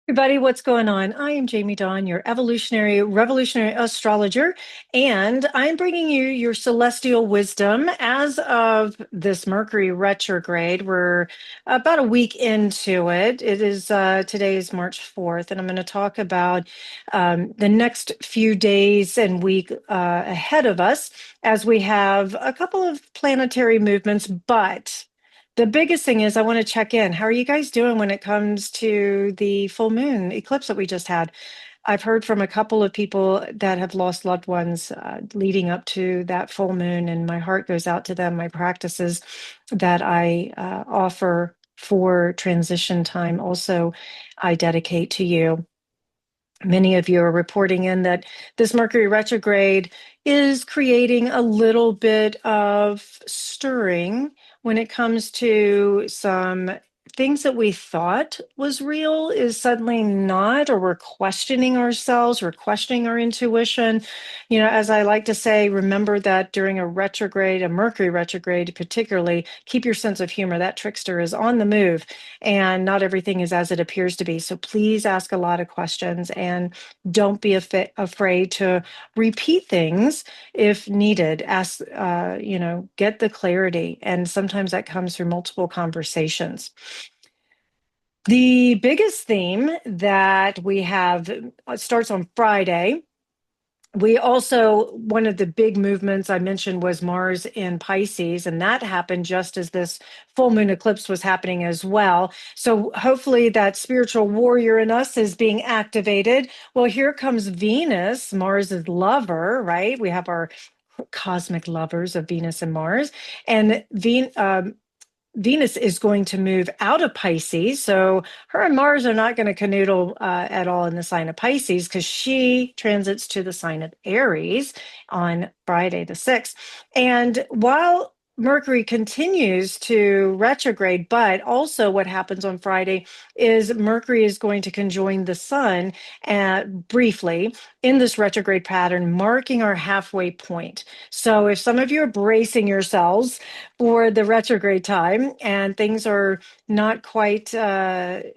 Everybody, what's going on? I am Jamie Dawn, your evolutionary, revolutionary astrologer, and I'm bringing you your celestial wisdom as of this Mercury retrograde. We're about a week into it. It is today is March 4th, and I'm going to talk about the next few days and week ahead of us as we have a couple of planetary movements, but the biggest thing is I want to check in. How are you guys doing when it comes to the full moon eclipse that we just had? I've heard from a couple of people that have lost loved ones leading up to that full moon, and my heart goes out to them. My practices that I offer for transition time also I dedicate to you. Many of you are reporting in that this Mercury retrograde is creating a little bit of stirring when it comes to some things that we thought was real is suddenly not, or we're questioning ourselves, we're questioning our intuition. You know, as I like to say, remember that during a retrograde, a Mercury retrograde particularly, keep your sense of humor. That trickster is on the move and not everything is as it appears to be. So please ask a lot of questions and don't be afraid to repeat things if needed. Ask, get the clarity. And sometimes that comes through multiple conversations. The biggest theme that we have starts on Friday. We also, one of the big movements I mentioned was Mars in Pisces, and that happened just as this full moon eclipse was happening as well. So hopefully that spiritual warrior in us is being activated. Well, here comes Venus, Mars's lover, right? We have our cosmic lovers of Venus and Mars, and Venus is going to move out of Pisces. So her and Mars are not going to canoodle at all in the sign of Pisces because she transits to the sign of Aries on Friday the 6th. And while Mercury continues to retrograde, but also what happens on Friday is Mercury is going to conjoin the sun briefly in this retrograde pattern, marking our halfway point. So if some of you are bracing yourselves for the retrograde time and things are not quite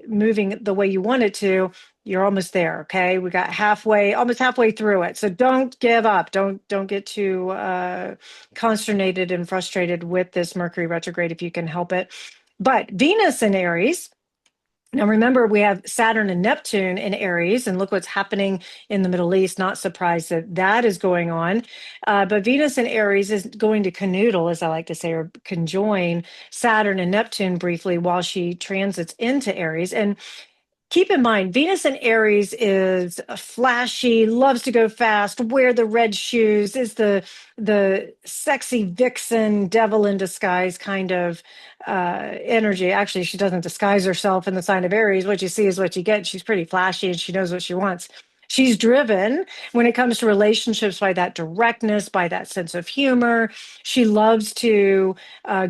moving the way you want it to, you're almost there. Okay, we got almost halfway through it. So don't give up. Don't get too consternated and frustrated with this Mercury retrograde if you can help it. But Venus in Aries. Now, remember, we have Saturn and Neptune in Aries, and look what's happening in the Middle East. Not surprised that that is going on. But Venus in Aries is going to canoodle, as I like to say, or conjoin Saturn and Neptune briefly while she transits into Aries. And keep in mind, Venus in Aries is flashy, loves to go fast, wear the red shoes, is the sexy vixen, devil in disguise kind of energy. Actually, she doesn't disguise herself in the sign of Aries. What you see is what you get. She's pretty flashy and she knows what she wants. She's driven when it comes to relationships by that directness, by that sense of humor. She loves to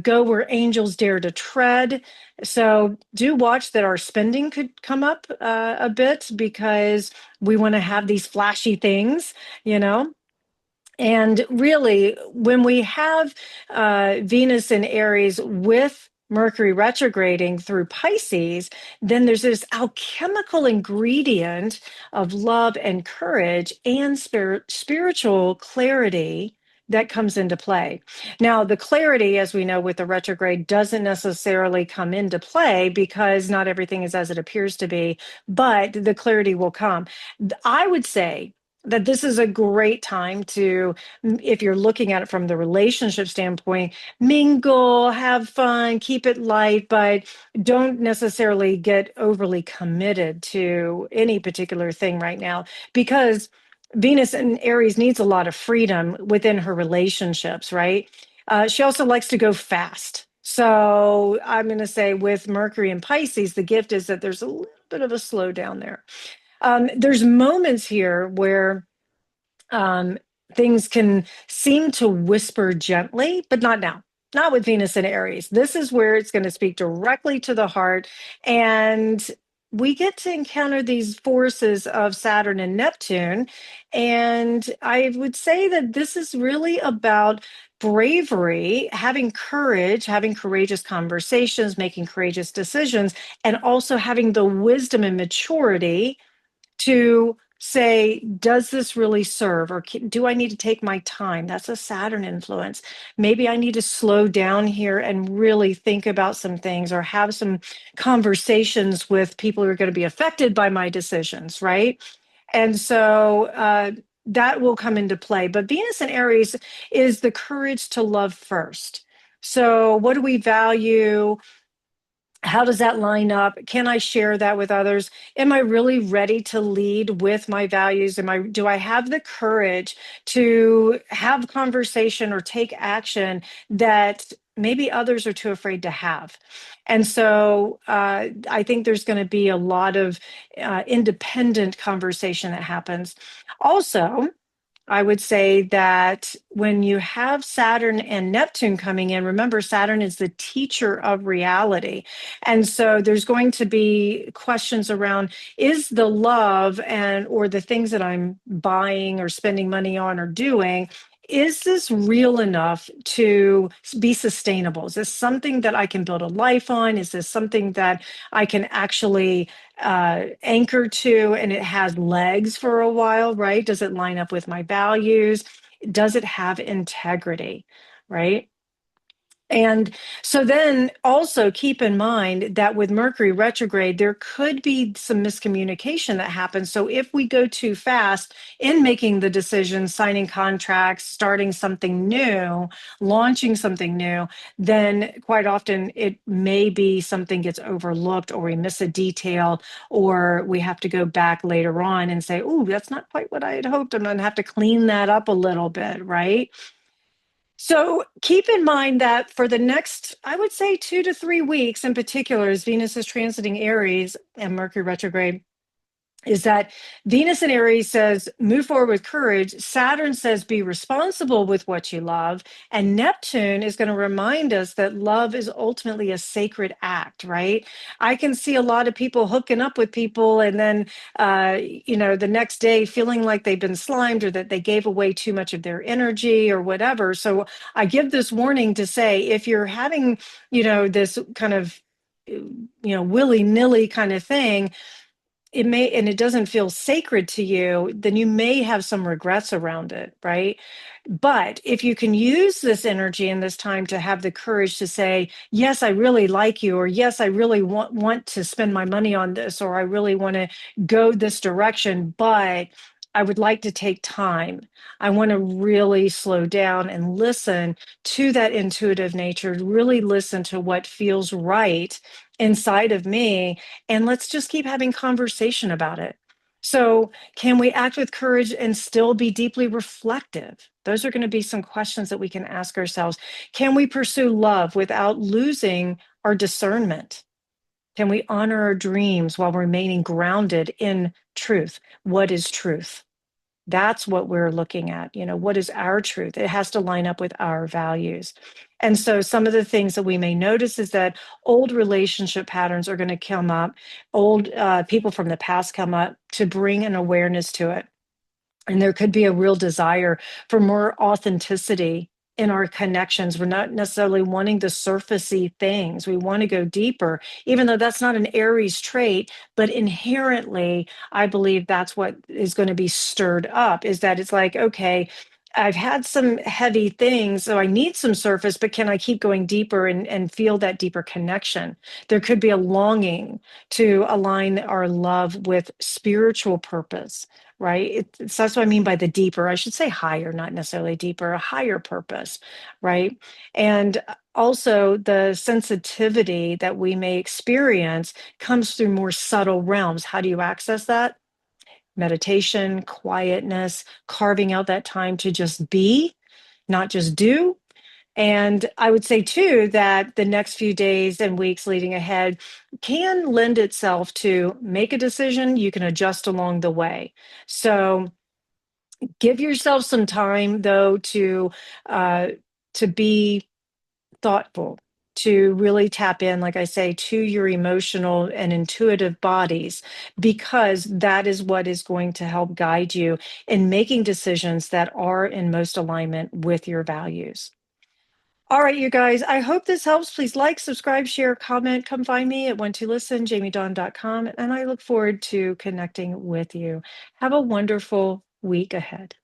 go where angels dare to tread. So do watch that our spending could come up a bit because we want to have these flashy things, you know. And really, when we have Venus in Aries with Mercury retrograding through Pisces, then there's this alchemical ingredient of love and courage and spiritual clarity that comes into play. Now, the clarity, as we know with the retrograde, doesn't necessarily come into play because not everything is as it appears to be, but the clarity will come. I would say that this is a great time to, if you're looking at it from the relationship standpoint, mingle, have fun, keep it light, but don't necessarily get overly committed to any particular thing right now because Venus and Aries needs a lot of freedom within her relationships, right? She also likes to go fast. So I'm going to say with Mercury and Pisces, the gift is that there's a little bit of a slowdown there. There's moments here where um, things can seem to whisper gently, but not now. Not with Venus and Aries. This is where it's going to speak directly to the heart. And we get to encounter these forces of Saturn and Neptune. And I would say that this is really about bravery, having courage, having courageous conversations, making courageous decisions, and also having the wisdom and maturity to say, does this really serve? Or do I need to take my time? That's a Saturn influence. Maybe I need to slow down here and really think about some things or have some conversations with people who are going to be affected by my decisions, right? And so that will come into play. But Venus in Aries is the courage to love first. So, what do we value? How does that line up? Can I share that with others? Am I really ready to lead with my values? Do I have the courage to have conversation or take action that maybe others are too afraid to have? And so I think there's going to be a lot of independent conversation that happens. Also, I would say that when you have Saturn and Neptune coming in, remember, Saturn is the teacher of reality. And so there's going to be questions around, is the love and or the things that I'm buying or spending money on or doing, is this real enough to be sustainable? Is this something that I can build a life on? Is this something that I can actually anchor to and it has legs for a while, right? Does it line up with my values? Does it have integrity, right? And so then also keep in mind that with Mercury retrograde, there could be some miscommunication that happens. So if we go too fast in making the decisions, signing contracts, starting something new, launching something new, then quite often it may be something gets overlooked or we miss a detail or we have to go back later on and say, oh, that's not quite what I had hoped. I'm going to have to clean that up a little bit, right? So keep in mind that for the next, I would say 2 to 3 weeks in particular, as Venus is transiting Aries and Mercury retrograde, is that Venus in Aries says, move forward with courage. Saturn says, be responsible with what you love. And Neptune is going to remind us that love is ultimately a sacred act, right? I can see a lot of people hooking up with people and then, the next day feeling like they've been slimed or that they gave away too much of their energy or whatever. So I give this warning to say, if you're having, this kind of, willy-nilly kind of thing, it may, and it doesn't feel sacred to you, then you may have some regrets around it, right? But if you can use this energy and this time to have the courage to say, yes, I really like you, or yes, I really want to spend my money on this, or I really want to go this direction, but I would like to take time. I want to really slow down and listen to that intuitive nature, really listen to what feels right inside of me, and let's just keep having conversation about it. So, can we act with courage and still be deeply reflective? Those are going to be some questions that we can ask ourselves. Can we pursue love without losing our discernment? Can we honor our dreams while remaining grounded in truth? What is truth? That's what we're looking at. What is our truth? It has to line up with our values. And so some of the things that we may notice is that old relationship patterns are going to come up, old people from the past come up to bring an awareness to it. And there could be a real desire for more authenticity in our connections. We're not necessarily wanting the surfacey things. We want to go deeper, even though that's not an Aries trait, but inherently, I believe that's what is going to be stirred up, is that it's like, okay, I've had some heavy things, so I need some surface, but can I keep going deeper and feel that deeper connection? There could be a longing to align our love with spiritual purpose, right? That's what I mean by the deeper. I should say higher, not necessarily deeper, a higher purpose, right? And also the sensitivity that we may experience comes through more subtle realms. How do you access that? Meditation, quietness, carving out that time to just be, not just do. And I would say too that the next few days and weeks leading ahead can lend itself to make a decision. You can adjust along the way. So give yourself some time though to be thoughtful, to really tap in, like I say, to your emotional and intuitive bodies, because that is what is going to help guide you in making decisions that are in most alignment with your values. All right, you guys, I hope this helps. Please like, subscribe, share, comment. Come find me at one2listen, jamiedon.com. And I look forward to connecting with you. Have a wonderful week ahead.